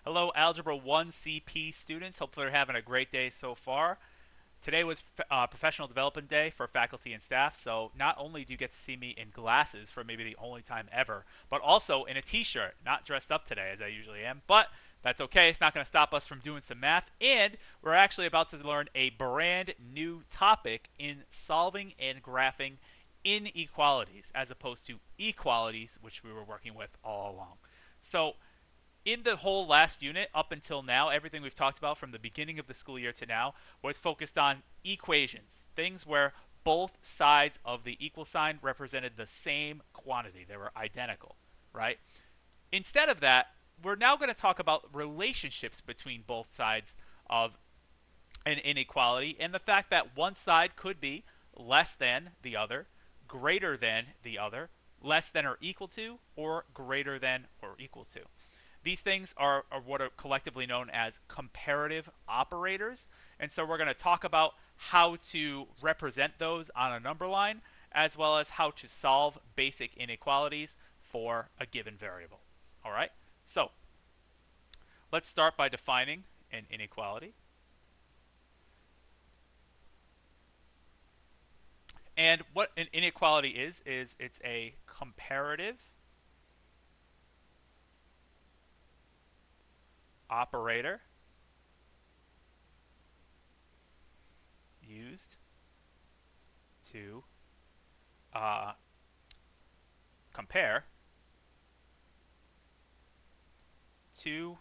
Hello, Algebra 1 CP students. Hopefully, you're having a great day so far. Today was Professional Development Day for faculty and staff, so not only do you get to see me in glasses for maybe the only time ever, but also in a t-shirt, not dressed up today as I usually am, but that's okay. It's not going to stop us from doing some math, and we're actually about to learn a brand new topic in solving and graphing inequalities as opposed to equalities, which we were working with all along. So in the whole last unit up until now, everything we've talked about from the beginning of the school year to now was focused on equations, things where both sides of the equal sign represented the same quantity. They were identical, right? Instead of that, we're now going to talk about relationships between both sides of an inequality and the fact that one side could be less than the other, greater than the other, less than or equal to, or greater than or equal to. These things are what are collectively known as comparative operators. And so we're going to talk about how to represent those on a number line, as well as how to solve basic inequalities for a given variable. All right, so let's start by defining an inequality. And what an inequality is it's a comparative operator used to compare two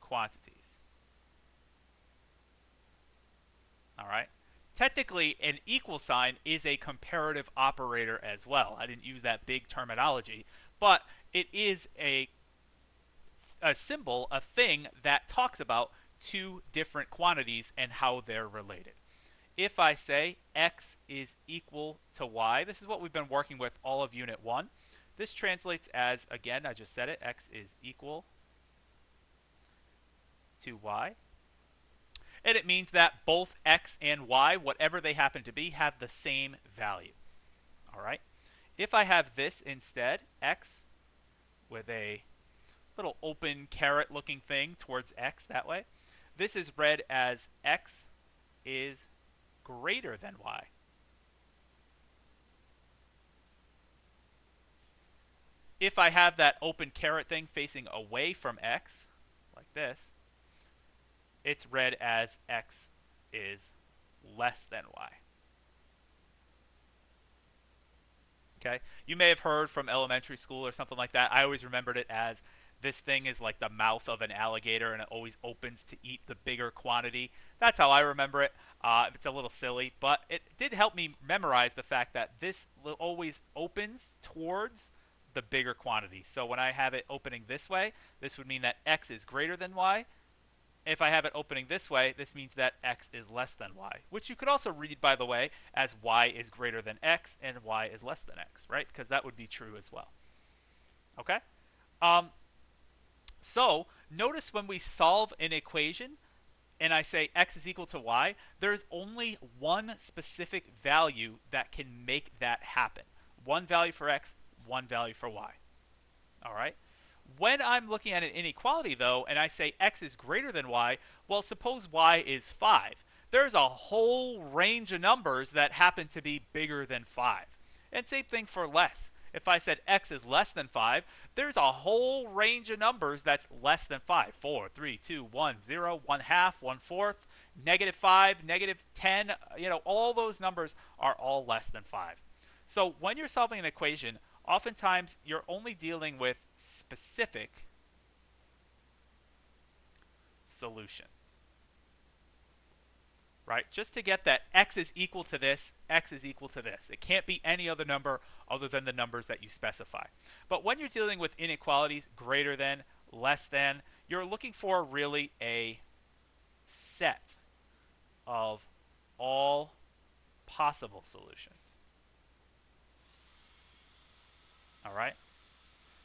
quantities. All right. Technically, an equal sign is a comparative operator as well. I didn't use that big terminology, but it is a symbol, a thing that talks about two different quantities and how they're related. If I say x is equal to y, this is what we've been working with all of Unit 1. This translates as, again, I just said it, x is equal to y. And it means that both x and y, whatever they happen to be, have the same value. All right. If I have this instead, x with a little open caret looking thing towards x that way, this is read as x is greater than y. If I have that open caret thing facing away from x, like this, it's read as x is less than y. Okay? You may have heard from elementary school or something like that. I always remembered it as this thing is like the mouth of an alligator and it always opens to eat the bigger quantity. That's how I remember it. It's a little silly, but it did help me memorize the fact that this always opens towards the bigger quantity. So when I have it opening this way, this would mean that x is greater than y. If I have it opening this way, this means that x is less than y, which you could also read, by the way, as y is greater than x and y is less than x, right? Because that would be true as well. Okay? So notice when we solve an equation and I say x is equal to y, there's only one specific value that can make that happen. One value for x, one value for y. All right? When I'm looking at an inequality, though, and I say x is greater than y, well, suppose y is 5. There's a whole range of numbers that happen to be bigger than 5. And same thing for less. If I said x is less than 5, there's a whole range of numbers that's less than 5. 4, 3, 2, 1, 0, 1 half, 1 fourth, negative 5, negative 10. All those numbers are all less than 5. So when you're solving an equation, oftentimes you're only dealing with specific solutions, right? Just to get that x is equal to this, x is equal to this. It can't be any other number other than the numbers that you specify. But when you're dealing with inequalities, greater than, less than, you're looking for really a set of all possible solutions. All right?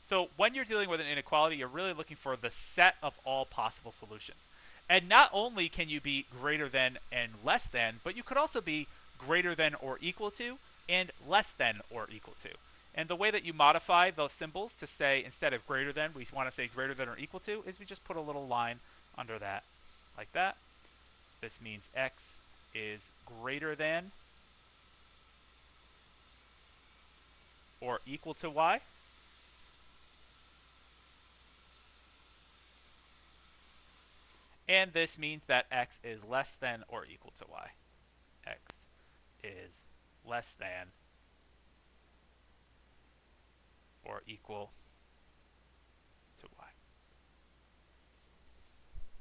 So when you're dealing with an inequality, you're really looking for the set of all possible solutions. And not only can you be greater than and less than, but you could also be greater than or equal to and less than or equal to. And the way that you modify those symbols to say, instead of greater than, we want to say greater than or equal to, is we just put a little line under that, like that. This means x is greater than or equal to y. And this means that x is less than or equal to y. X is less than or equal to y.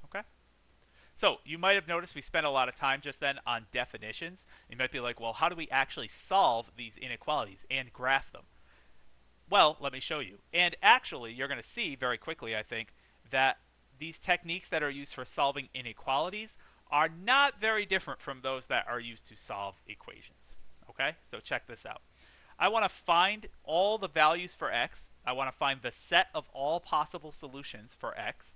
Okay? So you might have noticed we spent a lot of time just then on definitions. You might be like, well, how do we actually solve these inequalities and graph them? Well, let me show you. And actually, you're going to see very quickly, I think, that these techniques that are used for solving inequalities are not very different from those that are used to solve equations. Okay, so check this out. I want to find all the values for x. I want to find the set of all possible solutions for x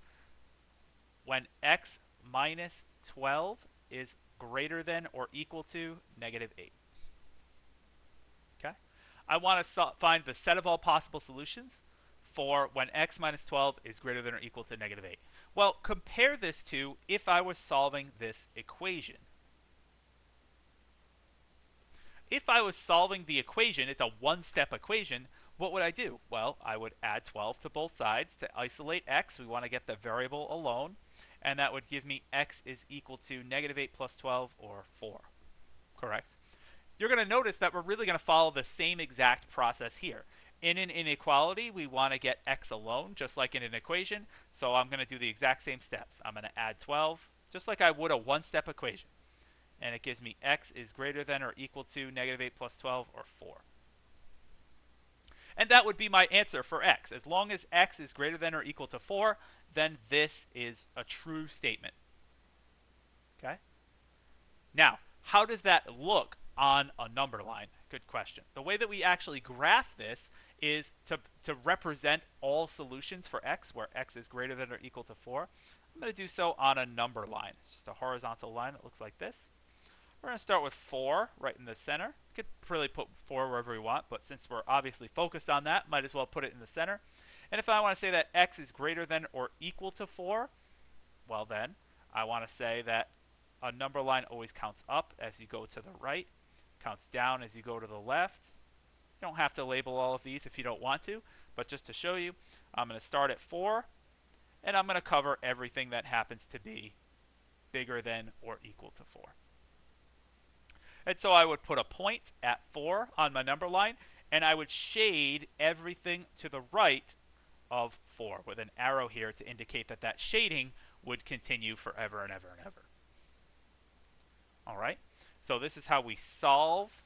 when x minus 12 is greater than or equal to negative 8. Okay? I want to find the set of all possible solutions for when x minus 12 is greater than or equal to negative 8. Well, compare this to if I was solving this equation. If I was solving the equation, it's a one-step equation, what would I do? Well, I would add 12 to both sides to isolate x. We want to get the variable alone, and that would give me x is equal to negative 8 plus 12, or 4. Correct? You're going to notice that we're really going to follow the same exact process here. In an inequality, we want to get x alone, just like in an equation, so I'm going to do the exact same steps. I'm going to add 12, just like I would a one-step equation. And it gives me x is greater than or equal to negative 8 plus 12, or 4. And that would be my answer for x. As long as x is greater than or equal to 4, then this is a true statement. Okay? Now, how does that look on a number line? Good question. The way that we actually graph this is to represent all solutions for x, where x is greater than or equal to 4. I'm going to do so on a number line. It's just a horizontal line that looks like this. We're going to start with 4 right in the center. You could really put 4 wherever we want, but since we're obviously focused on that, might as well put it in the center. And if I want to say that x is greater than or equal to 4, well then, I want to say that a number line always counts up as you go to the right, counts down as you go to the left. You don't have to label all of these if you don't want to, but just to show you, I'm going to start at 4, and I'm going to cover everything that happens to be bigger than or equal to 4. And so I would put a point at 4 on my number line, and I would shade everything to the right of 4 with an arrow here to indicate that that shading would continue forever and ever and ever. All right, so this is how we solve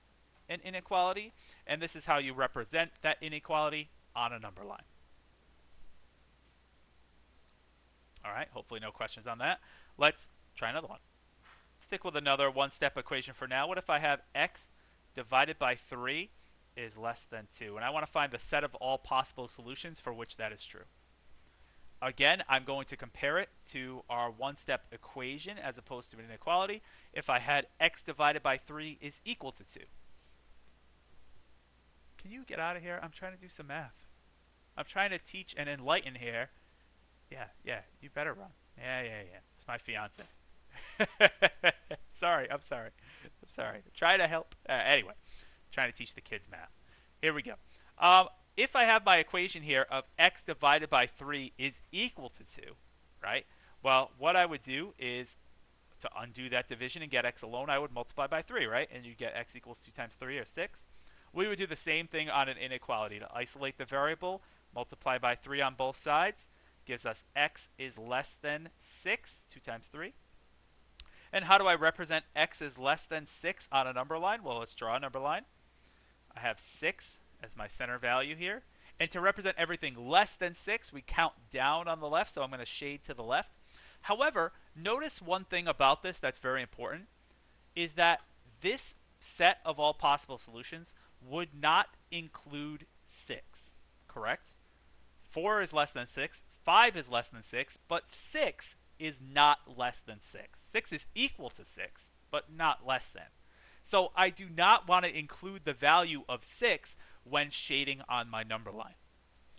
an inequality, and this is how you represent that inequality on a number line. All right, hopefully no questions on that. Let's try another one. Stick with another one-step equation for now. What if I have x divided by 3 is less than 2? And I want to find the set of all possible solutions for which that is true. Again, I'm going to compare it to our one-step equation as opposed to an inequality. If I had x divided by 3 is equal to 2. Can you get out of here? I'm trying to do some math. I'm trying to teach and enlighten here. Yeah, you better run. Yeah. It's my fiance. I'm sorry. Try to help. Anyway, trying to teach the kids math. Here we go. If I have my equation here of x divided by 3 is equal to 2, right? Well, what I would do is to undo that division and get x alone, I would multiply by 3, right? And you get x equals 2 times 3, or 6. We would do the same thing on an inequality. To isolate the variable, multiply by 3 on both sides, gives us x is less than 6, 2 times 3. And how do I represent x is less than 6 on a number line? Well, let's draw a number line. I have 6 as my center value here. And to represent everything less than 6, we count down on the left, so I'm going to shade to the left. However, notice one thing about this that's very important, is that this set of all possible solutions would not include 6, correct? 4 is less than 6, 5 is less than 6, but 6 is not less than 6. 6 is equal to 6, but not less than. So I do not want to include the value of 6 when shading on my number line.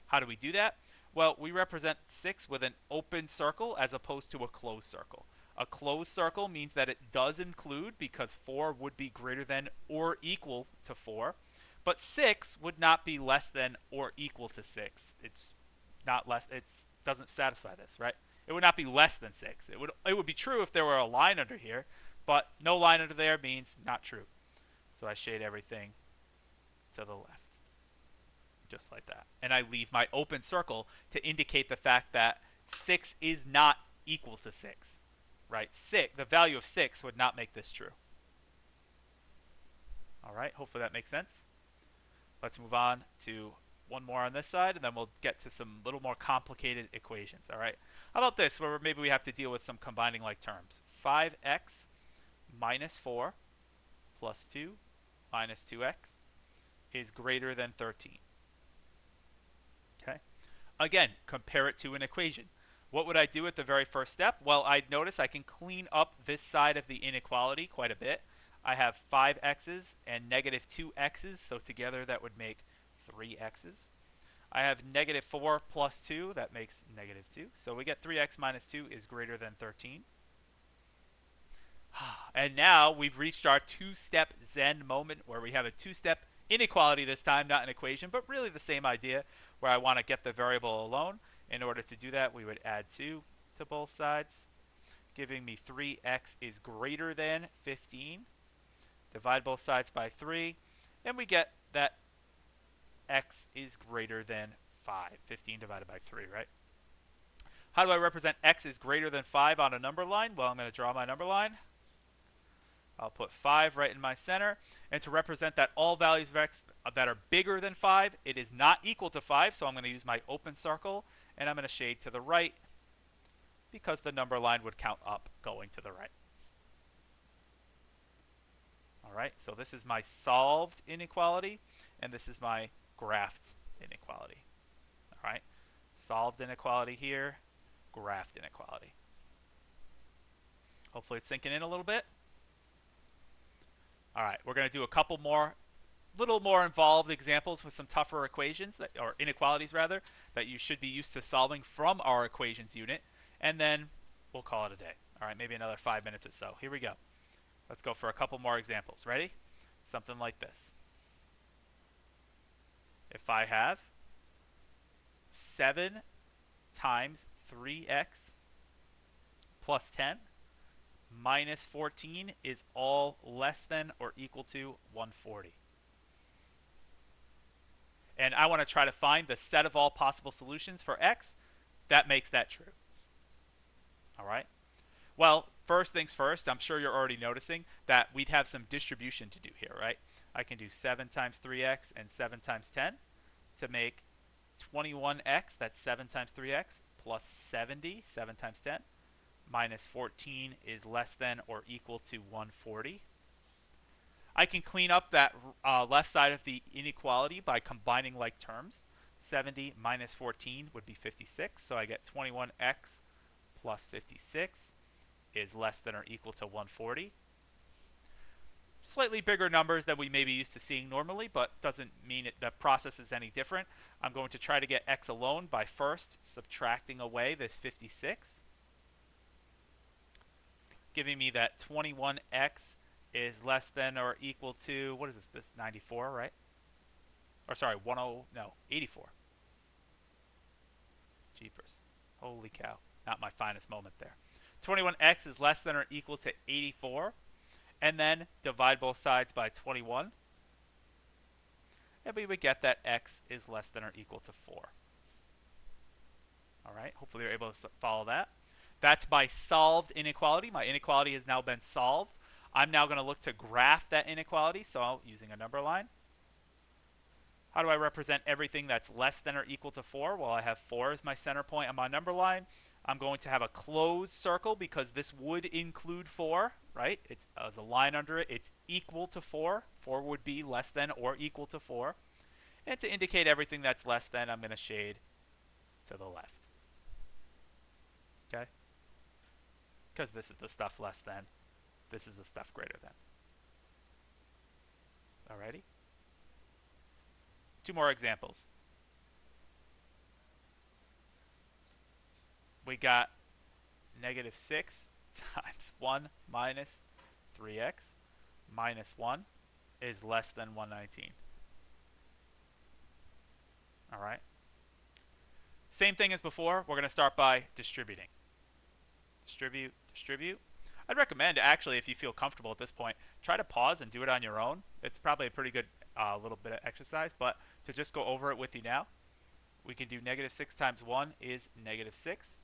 How do we do that? Well, we represent 6 with an open circle as opposed to a closed circle. A closed circle means that it does include because 4 would be greater than or equal to 4, but 6 would not be less than or equal to 6. It's not less, it doesn't satisfy this, right? It would not be less than 6. It would be true if there were a line under here, but no line under there means not true. So I shade everything to the left, just like that. And I leave my open circle to indicate the fact that 6 is not equal to 6, right? The value of 6 would not make this true. All right, hopefully that makes sense. Let's move on to one more on this side, and then we'll get to some little more complicated equations. All right, how about this, where maybe we have to deal with some combining like terms? 5x minus 4 plus 2 minus 2x is greater than 13. Okay. Again, compare it to an equation. What would I do at the very first step? Well, I'd notice I can clean up this side of the inequality quite a bit. I have 5x's and negative 2x's, so together that would make 3x's. I have negative 4 plus 2, that makes negative 2. So we get 3x minus 2 is greater than 13. And now we've reached our two-step Zen moment where we have a two-step inequality this time, not an equation, but really the same idea where I want to get the variable alone. In order to do that, we would add 2 to both sides, giving me 3x is greater than 15. Divide both sides by 3, and we get that x is greater than 5. 15 divided by 3, right? How do I represent x is greater than 5 on a number line? Well, I'm going to draw my number line. I'll put 5 right in my center. And to represent that all values of x that are bigger than 5, it is not equal to 5. So I'm going to use my open circle, and I'm going to shade to the right because the number line would count up going to the right. All right, so this is my solved inequality, and this is my graphed inequality. All right, solved inequality here, graphed inequality. Hopefully it's sinking in a little bit. All right, we're going to do a couple more, little more involved examples with some tougher equations, or inequalities rather, that you should be used to solving from our equations unit, and then we'll call it a day. All right, maybe another 5 minutes or so. Here we go. Let's go for a couple more examples. Ready? Something like this. If I have 7 times 3x plus 10 minus 14 is all less than or equal to 140. And I want to try to find the set of all possible solutions for x that makes that true. All right? Well, first things first, I'm sure you're already noticing that we'd have some distribution to do here, right? I can do 7 times 3x and 7 times 10 to make 21x, that's 7 times 3x, plus 70, 7 times 10, minus 14 is less than or equal to 140. I can clean up that left side of the inequality by combining like terms. 70 minus 14 would be 56, so I get 21x plus 56 is less than or equal to 140. Slightly bigger numbers than we may be used to seeing normally, but doesn't mean the process is any different. I'm going to try to get x alone by first subtracting away this 56, giving me that 21x is less than or equal to, what is this? This 94, right? Or sorry, 84. Jeepers. Holy cow. Not my finest moment there. 21x is less than or equal to 84. And then divide both sides by 21. And we would get that x is less than or equal to 4. All right, hopefully you're able to follow that. That's my solved inequality. My inequality has now been solved. I'm now going to look to graph that inequality, so using a number line. How do I represent everything that's less than or equal to 4? Well, I have 4 as my center point on my number line. I'm going to have a closed circle because this would include 4, right? It's as a line under it. It's equal to 4. 4 would be less than or equal to 4. And to indicate everything that's less than, I'm going to shade to the left. Okay? Because this is the stuff less than. This is the stuff greater than. Alrighty. Two more examples. We got negative 6 times 1 minus 3x minus 1 is less than 119. All right. Same thing as before. We're going to start by distributing. Distribute, distribute. I'd recommend, actually, if you feel comfortable at this point, try to pause and do it on your own. It's probably a pretty good little bit of exercise, but to just go over it with you now, we can do negative 6 times 1 is negative 6.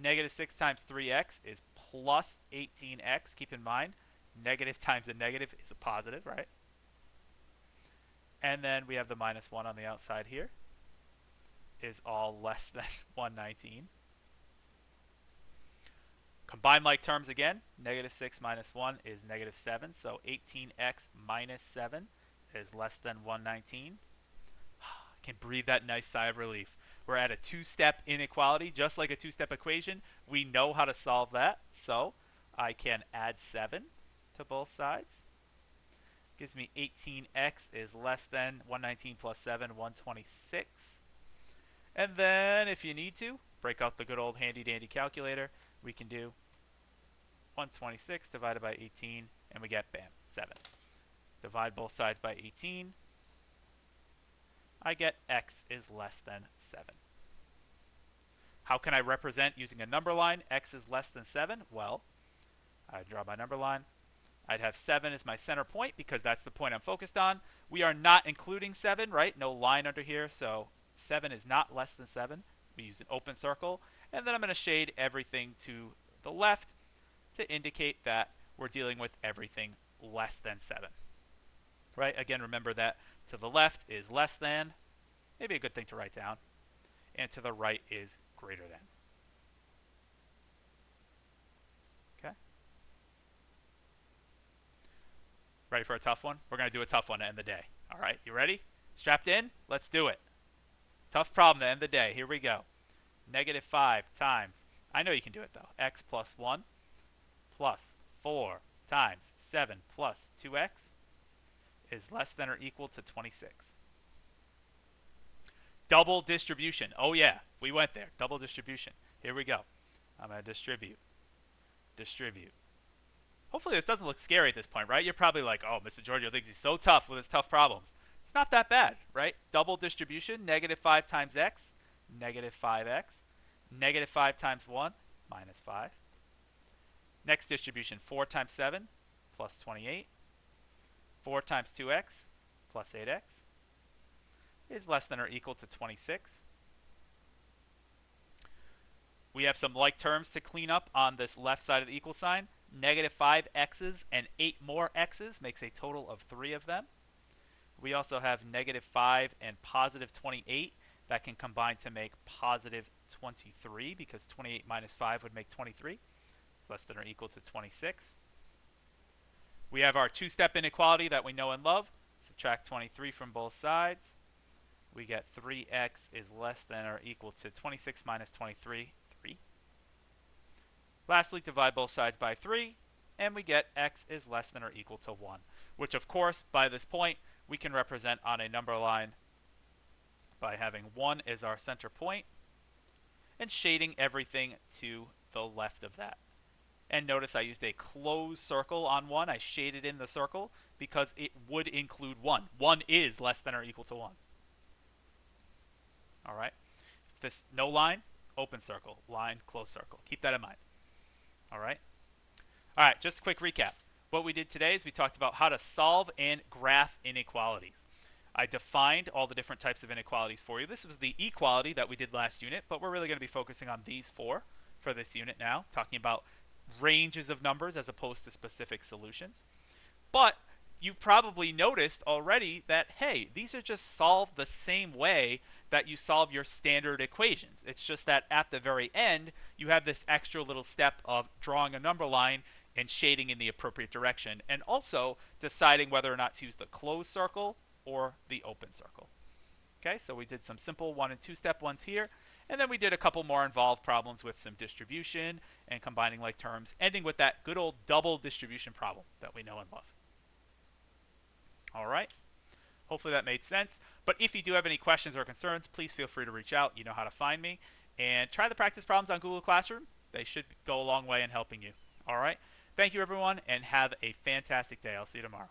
Negative 6 times 3x is plus 18x. Keep in mind, negative times a negative is a positive, right? And then we have the minus 1 on the outside here is all less than 119. Combine like terms again. Negative 6 minus 1 is negative 7. So 18x minus 7 is less than 119. Can breathe that nice sigh of relief. We're at a two-step inequality, just like a two-step equation. We know how to solve that. So I can add 7 to both sides. Gives me 18x is less than 119 plus 7, 126. And then if you need to, break out the good old handy-dandy calculator. We can do 126 divided by 18, and we get, bam, 7. Divide both sides by 18. I get x is less than 7. How can I represent using a number line x is less than 7? Well, I draw my number line. I'd have 7 as my center point because that's the point I'm focused on. We are not including 7, right? No line under here, so 7 is not less than 7. We use an open circle. And then I'm going to shade everything to the left to indicate that we're dealing with everything less than 7. Right? Again, remember that to the left is less than, maybe a good thing to write down, and to the right is greater than. Okay? Ready for a tough one? We're going to do a tough one to end the day. All right, you ready? Strapped in? Let's do it. Tough problem to end the day. Here we go. Negative 5 times, I know you can do it though, x plus 1 plus 4 times 7 plus 2x is less than or equal to 26. Double distribution. Oh yeah, we went there. Double distribution. Here we go. I'm going to distribute. Distribute. Hopefully this doesn't look scary at this point, right? You're probably like, oh, Mr. Giorgio thinks he's so tough with his tough problems. It's not that bad, right? Double distribution, negative 5 times x, negative 5x. Negative 5 times 1, minus 5. Next distribution, 4 times 7, plus 28. 4 times 2x, plus 8x, is less than or equal to 26. We have some like terms to clean up on this left side of the equal sign. Negative 5 x's and 8 more x's makes a total of 3 of them. We also have negative 5 and positive 28 that can combine to make positive 23 because 28 minus 5 would make 23. It's less than or equal to 26. We have our two-step inequality that we know and love. Subtract 23 from both sides. We get 3x is less than or equal to 26 minus 23, 3. Lastly, divide both sides by 3, and we get x is less than or equal to 1, which of course, by this point, we can represent on a number line by having 1 as our center point and shading everything to the left of that. And notice I used a closed circle on 1. I shaded in the circle because it would include 1. 1 is less than or equal to 1. All right. If this no line, open circle, line, closed circle. Keep that in mind. All right. All right, just a quick recap. What we did today is we talked about how to solve and graph inequalities. I defined all the different types of inequalities for you. This was the equality that we did last unit, but we're really going to be focusing on these 4 for this unit now, talking about ranges of numbers as opposed to specific solutions. But you've probably noticed already that, hey, these are just solved the same way that you solve your standard equations. It's just that at the very end, you have this extra little step of drawing a number line and shading in the appropriate direction, and also deciding whether or not to use the closed circle or the open circle. Okay, so we did some simple 1 and 2 step ones here, and then we did a couple more involved problems with some distribution and combining like terms, ending with that good old double distribution problem that we know and love. All right. Hopefully that made sense. But if you do have any questions or concerns, please feel free to reach out. You know how to find me. And try the practice problems on Google Classroom. They should go a long way in helping you. All right. Thank you, everyone, and have a fantastic day. I'll see you tomorrow.